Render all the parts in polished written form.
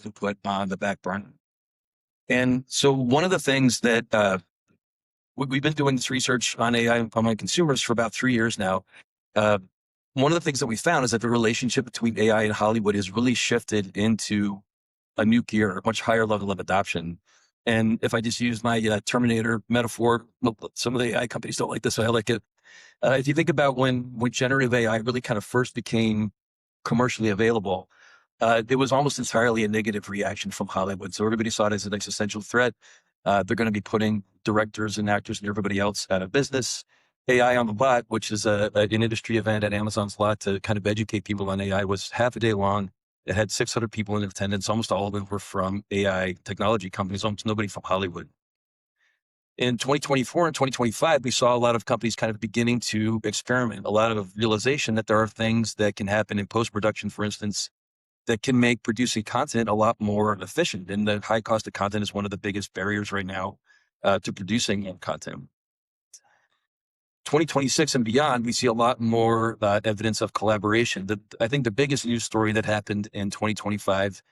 to put on the back burner. And so one of the things that we've been doing this research on AI on consumers for about 3 years now. Uh, One of the things that we found is that the relationship between AI and Hollywood has really shifted into a new gear, a much higher level of adoption. And if I just use my Terminator metaphor, some of the AI companies don't like this, so I like it. If you think about when generative AI really kind of first became commercially available, it was almost entirely a negative reaction from Hollywood. So everybody saw it as an existential threat. They're going to be putting directors and actors and everybody else out of business. AI on the Lot, which is an industry event at Amazon's lot to kind of educate people on AI, was half a day long. It had 600 people in attendance. Almost all of them were from AI technology companies, almost nobody from Hollywood. In 2024 and 2025, we saw a lot of companies kind of beginning to experiment, a lot of realization that there are things that can happen in post-production, for instance, that can make producing content a lot more efficient. And the high cost of content is one of the biggest barriers right now to producing content. 2026 and beyond, we see a lot more evidence of collaboration. I think the biggest news story that happened in 2025,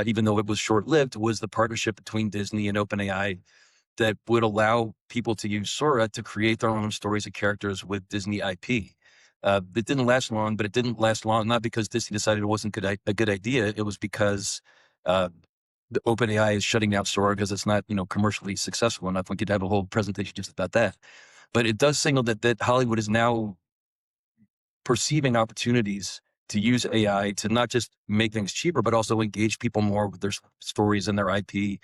even though it was short-lived, was the partnership between Disney and OpenAI that would allow people to use Sora to create their own stories and characters with Disney IP. It didn't last long, but it didn't last long, not because Disney decided it wasn't a good idea. It was because the OpenAI is shutting down Sora because it's not, commercially successful enough. We could have a whole presentation just about that. But it does signal that Hollywood is now perceiving opportunities to use AI to not just make things cheaper, but also engage people more with their stories and their IP.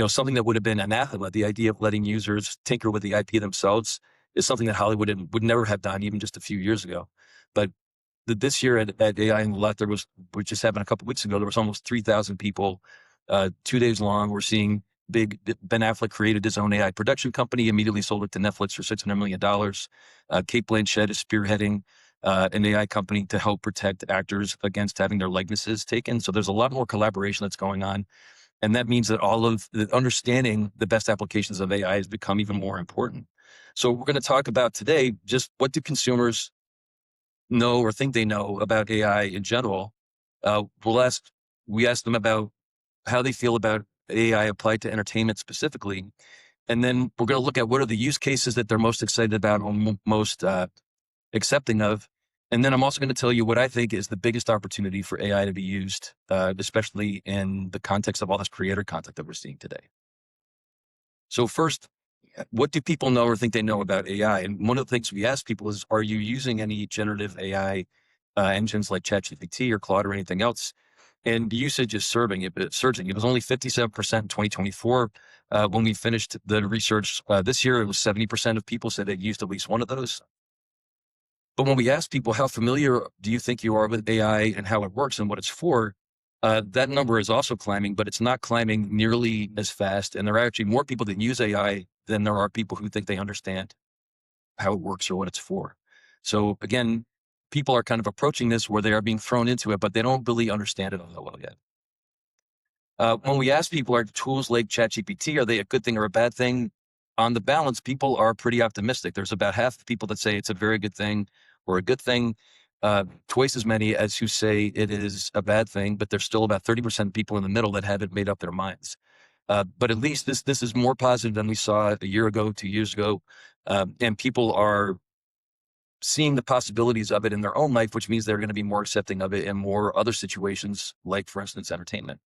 Something that would have been anathema, the idea of letting users tinker with the IP themselves, is something that Hollywood would never have done even just a few years ago. But this year at AI in the Lot, we just happened a couple of weeks ago, there was almost 3,000 people, 2 days long. We're seeing Ben Affleck created his own AI production company, immediately sold it to Netflix for $600 million. Kate Blanchett is spearheading an AI company to help protect actors against having their likenesses taken. So there's a lot more collaboration that's going on. And that means that all of the understanding the best applications of AI has become even more important. So we're going to talk about today, just what do consumers know or think they know about AI in general? We ask them about how they feel about AI applied to entertainment specifically. And then we're going to look at what are the use cases that they're most excited about or most accepting of. And then I'm also going to tell you what I think is the biggest opportunity for AI to be used, especially in the context of all this creator content that we're seeing today. So first, what do people know or think they know about AI? And one of the things we ask people is, are you using any generative AI engines like ChatGPT or Claude or anything else? And usage is surging. It was only 57% in 2024. When we finished the research this year, it was 70% of people said they used at least one of those. But when we ask people, how familiar do you think you are with AI and how it works and what it's for, that number is also climbing, but it's not climbing nearly as fast. And there are actually more people that use AI than there are people who think they understand how it works or what it's for. So again, people are kind of approaching this where they are being thrown into it, but they don't really understand it all that well yet. When we ask people, are tools like ChatGPT, are they a good thing or a bad thing? On the balance, people are pretty optimistic. There's about half the people that say it's a very good thing or a good thing, twice as many as who say it is a bad thing, but there's still about 30% of people in the middle that haven't made up their minds. But at least this is more positive than we saw a year ago, 2 years ago. And people are seeing the possibilities of it in their own life, which means they're going to be more accepting of it in more other situations, like, for instance, entertainment.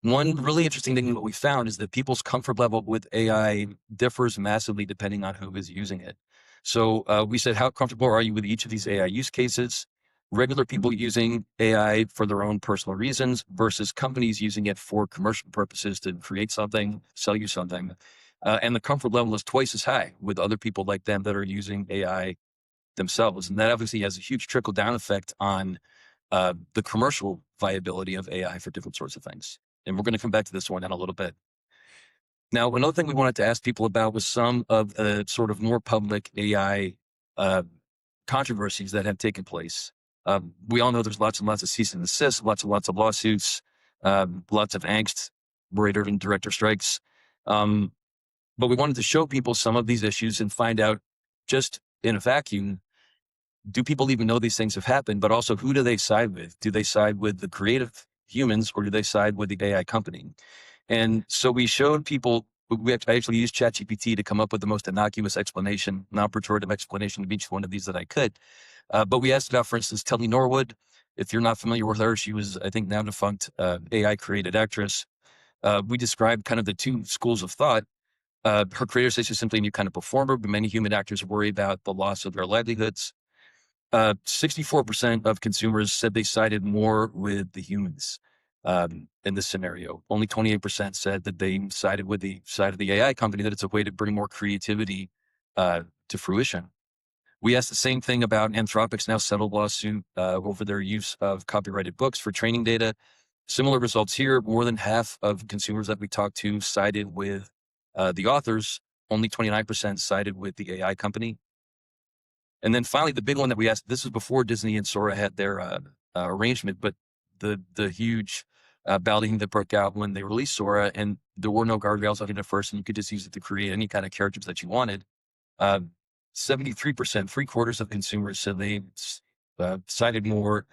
One really interesting thing that we found is that people's comfort level with AI differs massively depending on who is using it. So we said, how comfortable are you with each of these AI use cases? Regular people using AI for their own personal reasons versus companies using it for commercial purposes to create something, sell you something. And the comfort level is twice as high with other people like them that are using AI themselves. And that obviously has a huge trickle down effect on the commercial viability of AI for different sorts of things. And we're going to come back to this one in a little bit. Now, another thing we wanted to ask people about was some of the sort of more public AI controversies that have taken place. We all know there's lots and lots of cease and desist, lots and lots of lawsuits, lots of angst, writer and director strikes. But we wanted to show people some of these issues and find out, just in a vacuum, do people even know these things have happened? But also, who do they side with? Do they side with the creative humans or do they side with the AI company? And so we showed people, I actually used ChatGPT to come up with the most innocuous explanation, non-pejorative explanation of each one of these that I could. But we asked about, for instance, Kelly Norwood. If you're not familiar with her, she was, I think, now defunct AI created actress. We described kind of the two schools of thought. Her creator says she's simply a new kind of performer, but many human actors worry about the loss of their livelihoods. 64% of consumers said they sided more with the humans in this scenario. Only 28% said that they sided with the side of the AI company, that it's a way to bring more creativity to fruition. We asked the same thing about Anthropic's now settled lawsuit over their use of copyrighted books for training data. Similar results here. More than half of consumers that we talked to sided with the authors. Only 29% sided with the AI company. And then finally, the big one that we asked, this was before Disney and Sora had their arrangement, but the huge balloting that broke out when they released Sora, and there were no guardrails on it at first, and you could just use it to create any kind of characters that you wanted. 73%, 3/4 of consumers said they sided more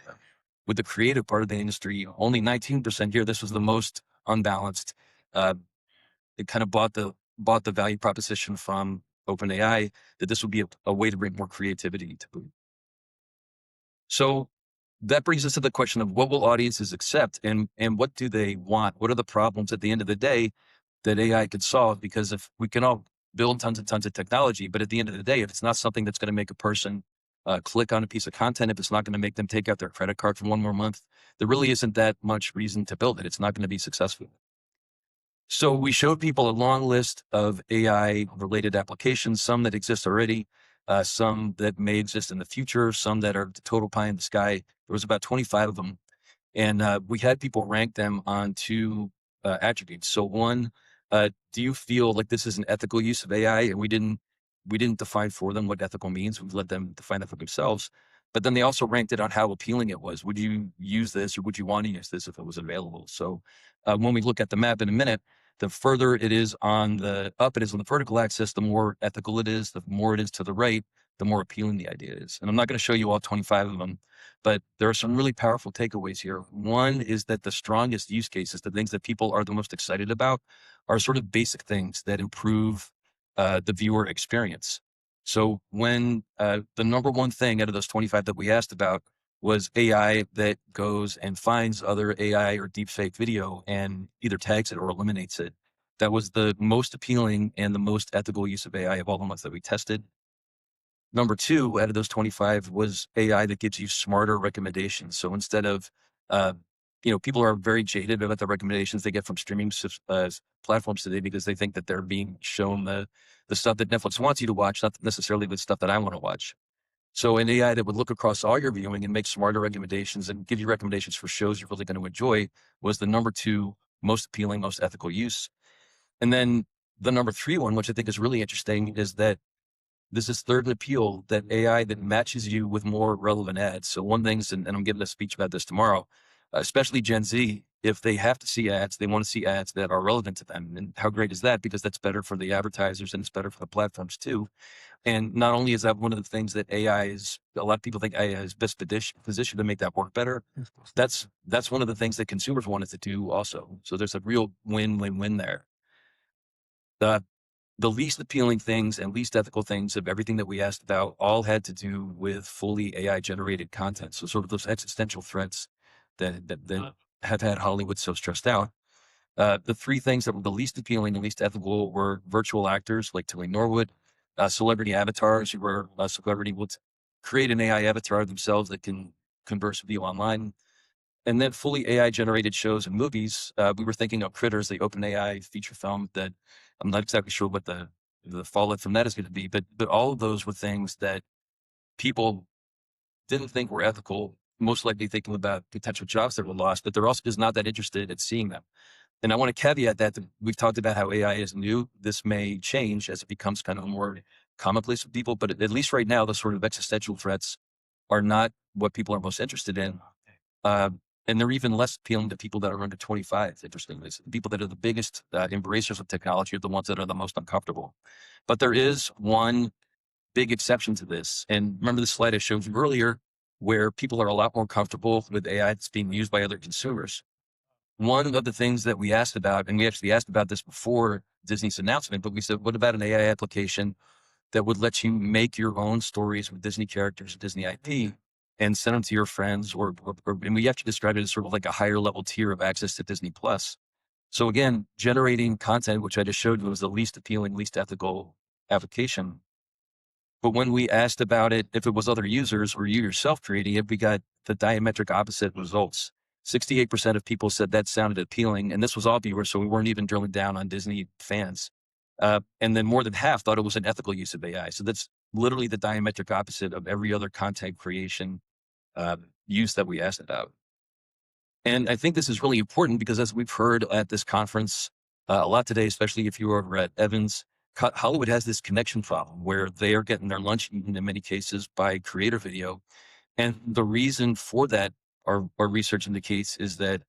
with the creative part of the industry. Only 19% here. This was the most unbalanced. It kind of bought the value proposition from OpenAI that this would be a way to bring more creativity to boot. So that brings us to the question of what will audiences accept and what do they want? What are the problems at the end of the day that AI could solve? Because if we can all build tons and tons of technology, but at the end of the day, if it's not something that's going to make a person click on a piece of content, if it's not going to make them take out their credit card for one more month, there really isn't that much reason to build it. It's not going to be successful. So we showed people a long list of AI related applications, some that exist already, some that may exist in the future, some that are total pie in the sky. There was about 25 of them. And we had people rank them on two attributes. So one, do you feel like this is an ethical use of AI? And we didn't define for them what ethical means. We let them define that for themselves. But then they also ranked it on how appealing it was. Would you use this or would you want to use this if it was available? So when we look at the map in a minute, the further it is on the up, it is on the vertical axis, the more ethical it is. The more it is to the right, the more appealing the idea is. And I'm not going to show you all 25 of them, but there are some really powerful takeaways here. One is that the strongest use cases, the things that people are the most excited about, are sort of basic things that improve the viewer experience. So when the number one thing out of those 25 that we asked about was AI that goes and finds other AI or deepfake video and either tags it or eliminates it. That was the most appealing and the most ethical use of AI of all the ones that we tested. Number two out of those 25 was AI that gives you smarter recommendations. So instead of, people are very jaded about the recommendations they get from streaming platforms today because they think that they're being shown the stuff that Netflix wants you to watch, not necessarily the stuff that I want to watch. So an AI that would look across all your viewing and make smarter recommendations and give you recommendations for shows you're really going to enjoy was the number two most appealing, most ethical use. And then the number three one, which I think is really interesting, is that this is third in appeal, that AI that matches you with more relevant ads. So one thing, and I'm giving a speech about this tomorrow, especially Gen Z, if they have to see ads, they want to see ads that are relevant to them. And how great is that? Because that's better for the advertisers and it's better for the platforms too. And not only is that one of the things that AI is, a lot of people think AI is best positioned to make that work better. That's one of the things that consumers wanted to do also. So there's a real win-win-win there. The least appealing things and least ethical things of everything that we asked about all had to do with fully AI generated content. So sort of those existential threats that have had Hollywood so stressed out. The three things that were the least appealing and least ethical were virtual actors like Tilly Norwood, celebrity avatars where a celebrity will create an AI avatar themselves that can converse with you online. And then fully AI generated shows and movies. We were thinking of Critters, the OpenAI feature film that I'm not exactly sure what the fallout from that is going to be, but all of those were things that people didn't think were ethical, most likely thinking about potential jobs that were lost, but they're also just not that interested in seeing them. And I want to caveat that we've talked about how AI is new. This may change as it becomes kind of more commonplace with people, but at least right now, the sort of existential threats are not what people are most interested in. And they're even less appealing to people that are under 25, interestingly. So the people that are the biggest embracers of technology are the ones that are the most uncomfortable. But there is one big exception to this. And remember the slide I showed you earlier, where people are a lot more comfortable with AI that's being used by other consumers. one of the things that we asked about, and we actually asked about this before Disney's announcement, but we said, what about an AI application that would let you make your own stories with Disney characters, Disney IP, and send them to your friends, and we actually described it as sort of like a higher level tier of access to Disney Plus. So again, generating content, which I just showed you was the least appealing, least ethical application. But when we asked about it, if it was other users or you yourself creating it, we got the diametric opposite results. 68% of people said that sounded appealing, and this was all viewers, so we weren't even drilling down on Disney fans. And then more than half thought it was an ethical use of AI. So that's literally the diametric opposite of every other content creation use that we asked about. And I think this is really important because as we've heard at this conference a lot today, especially if you were over at Evans, Hollywood has this connection problem where they are getting their lunch eaten in many cases by creator video. And the reason for that, our research indicates, is that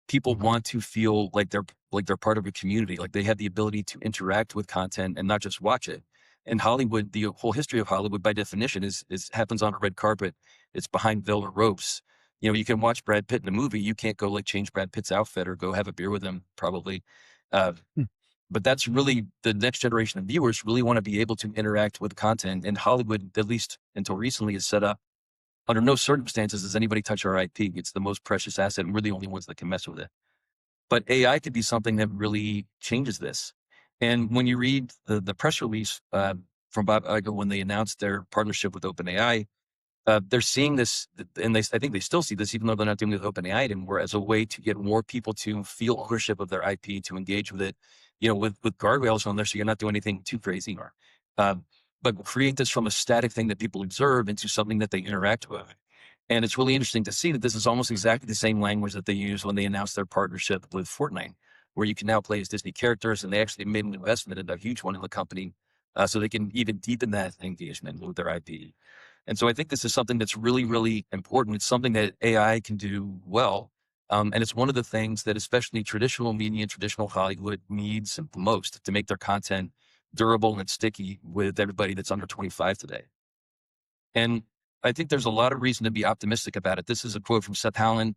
people want to feel like they're part of a community, like they have the ability to interact with content and not just watch it. And Hollywood, the whole history of Hollywood by definition is happens on a red carpet. It's behind veil or ropes. You know, you can watch Brad Pitt in a movie. You can't go like change Brad Pitt's outfit or go have a beer with him probably. Uh, but that's really the next generation of viewers really want to be able to interact with content. And Hollywood, at least until recently, is set up under no circumstances does anybody touch our IP. It's the most precious asset, and we're the only ones that can mess with it. But AI could be something that really changes this. And when you read the press release from Bob Iger when they announced their partnership with OpenAI, they're seeing this, and I think they still see this, even though they're not doing it with OpenAI anymore, as a way to get more people to feel ownership of their IP, to engage with it, you know, with guardrails on there, so you're not doing anything too crazy. But create this from a static thing that people observe into something that they interact with. And it's really interesting to see that this is almost exactly the same language that they used when they announced their partnership with Fortnite, where you can now play as Disney characters, and they actually made an investment in a huge one in the company, so they can even deepen that engagement with their IP. And so I think this is something that's really, really important. It's something that AI can do well. And it's one of the things that especially traditional media and traditional Hollywood needs the most to make their content durable and sticky with everybody that's under 25 today. And I think there's a lot of reason to be optimistic about it. This is a quote from Seth Hallen,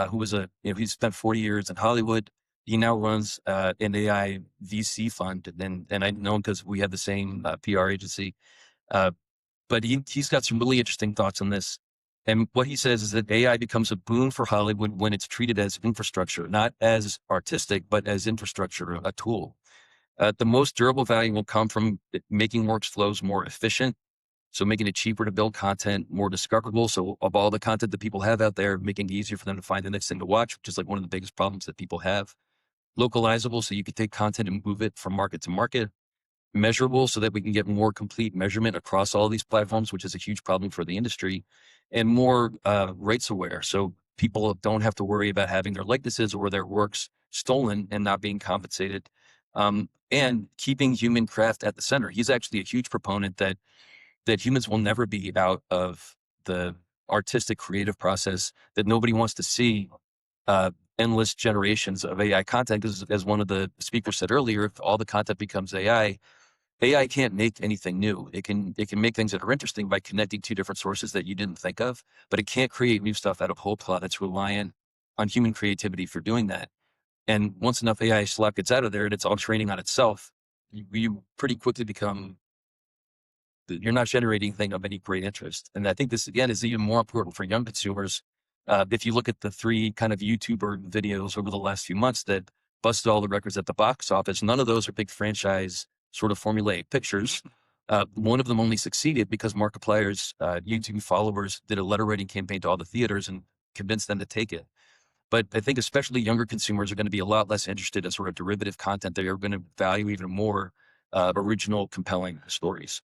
who was he spent 40 years in Hollywood. He now runs an AI VC fund, and I know him because we have the same PR agency. But he's got some really interesting thoughts on this. And what he says is that AI becomes a boon for Hollywood when it's treated as infrastructure, not as artistic, but as infrastructure, a tool. The most durable value will come from making workflows more efficient. So making it cheaper to build content, more discoverable. So of all the content that people have out there, making it easier for them to find the next thing to watch, which is like one of the biggest problems that people have. Localizable, so you can take content and move it from market to market. Measurable, so that we can get more complete measurement across all these platforms, which is a huge problem for the industry. And more rights aware, so people don't have to worry about having their likenesses or their works stolen and not being compensated. And keeping human craft at the center. He's actually a huge proponent that humans will never be out of the artistic creative process, that nobody wants to see endless generations of AI content. Because as one of the speakers said earlier, if all the content becomes AI can't make anything new. It can make things that are interesting by connecting two different sources that you didn't think of, but it can't create new stuff out of whole cloth. It's reliant on human creativity for doing that. And once enough AI slop gets out of there and it's all training on itself, you pretty quickly become, you're not generating anything of any great interest. And I think this, again, is even more important for young consumers. If you look at the three kind of YouTuber videos over the last few months that busted all the records at the box office, none of those are big franchise sort of formulaic pictures. One of them only succeeded because Markiplier's YouTube followers did a letter writing campaign to all the theaters and convinced them to take it. But I think especially younger consumers are going to be a lot less interested in sort of derivative content. They are going to value even more original, compelling stories.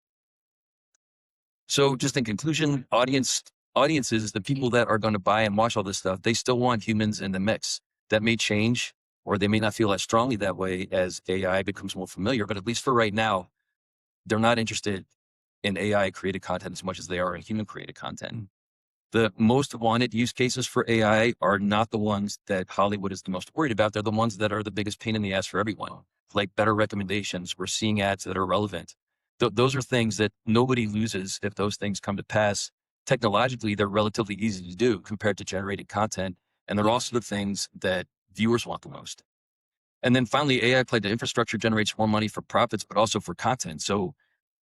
So just in conclusion, audiences, the people that are going to buy and watch all this stuff, they still want humans in the mix. That may change, or they may not feel as strongly that way as AI becomes more familiar, but at least for right now, they're not interested in AI created content as much as they are in human created content. The most wanted use cases for AI are not the ones that Hollywood is the most worried about. They're the ones that are the biggest pain in the ass for everyone, like better recommendations. We're seeing ads that are relevant. Those are things that nobody loses if those things come to pass. Technologically, they're relatively easy to do compared to generated content. And they're also the things that viewers want the most. And then finally, AI applied to infrastructure generates more money for profits, but also for content. So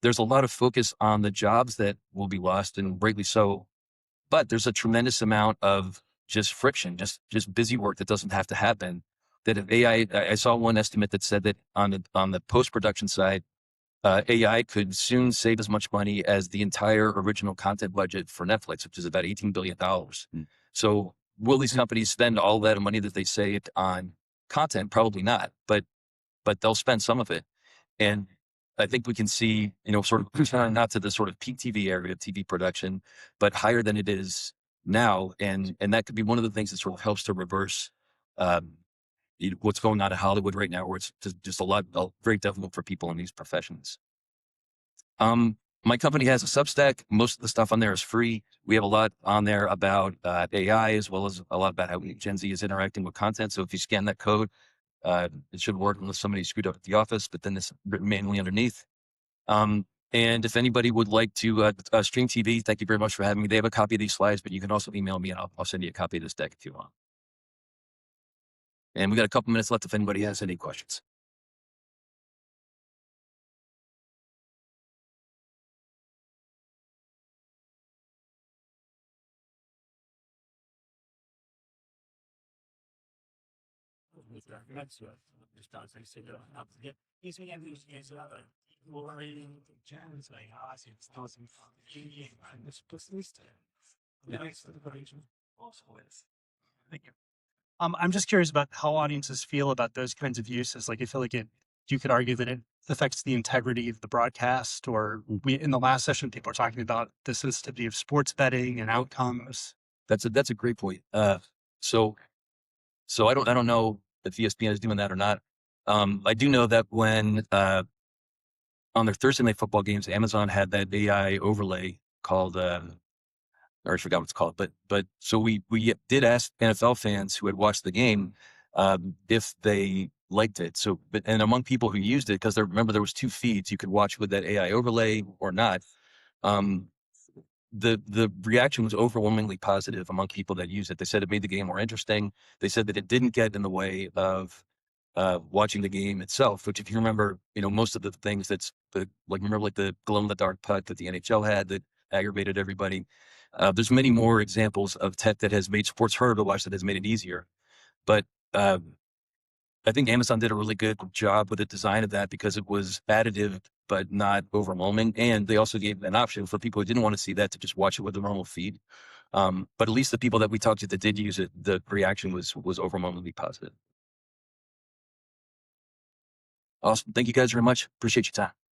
there's a lot of focus on the jobs that will be lost, and rightly so. But there's a tremendous amount of just friction, just busy work that doesn't have to happen. That if I saw one estimate that said that on the post-production side, AI could soon save as much money as the entire original content budget for Netflix, which is about $18 billion. So will these companies spend all that money that they saved on content? Probably not, but they'll spend some of it. And I think we can see, sort of return not to the sort of peak TV area of TV production, but higher than it is now. And that could be one of the things that sort of helps to reverse what's going on in Hollywood right now, where it's just very difficult for people in these professions. My company has a Substack. Most of the stuff on there is free. We have a lot on there about AI, as well as a lot about how Gen Z is interacting with content. So if you scan that code, it should work unless somebody screwed up at the office, but then it's written manually underneath. And if anybody would like to stream TV, thank you very much for having me. They have a copy of these slides, but you can also email me and I'll send you a copy of this deck if you want. And we got a couple minutes left if anybody has any questions. Thank you. I'm just curious about how audiences feel about those kinds of uses. Like, I feel like you could argue that it affects the integrity of the broadcast, or in the last session, people are talking about the sensitivity of sports betting and outcomes. That's a great point. So I don't know if ESPN is doing that or not. I do know that when on their Thursday night football games, Amazon had that AI overlay called or I forgot what it's called, but so we did ask NFL fans who had watched the game if they liked it. So, and among people who used it, because remember there was 2 feeds, you could watch with that AI overlay or not. The reaction was overwhelmingly positive among people that used it. They said it made the game more interesting. They said that it didn't get in the way of watching the game itself, which if you remember, most of the things remember the glow in the dark putt that the NHL had that aggravated everybody. There's many more examples of tech that has made sports harder to watch that has made it easier. But I think Amazon did a really good job with the design of that because it was additive, but not overwhelming. And they also gave an option for people who didn't want to see that to just watch it with the normal feed. But at least the people that we talked to that did use it, the reaction was overwhelmingly positive. Awesome. Thank you guys very much. Appreciate your time.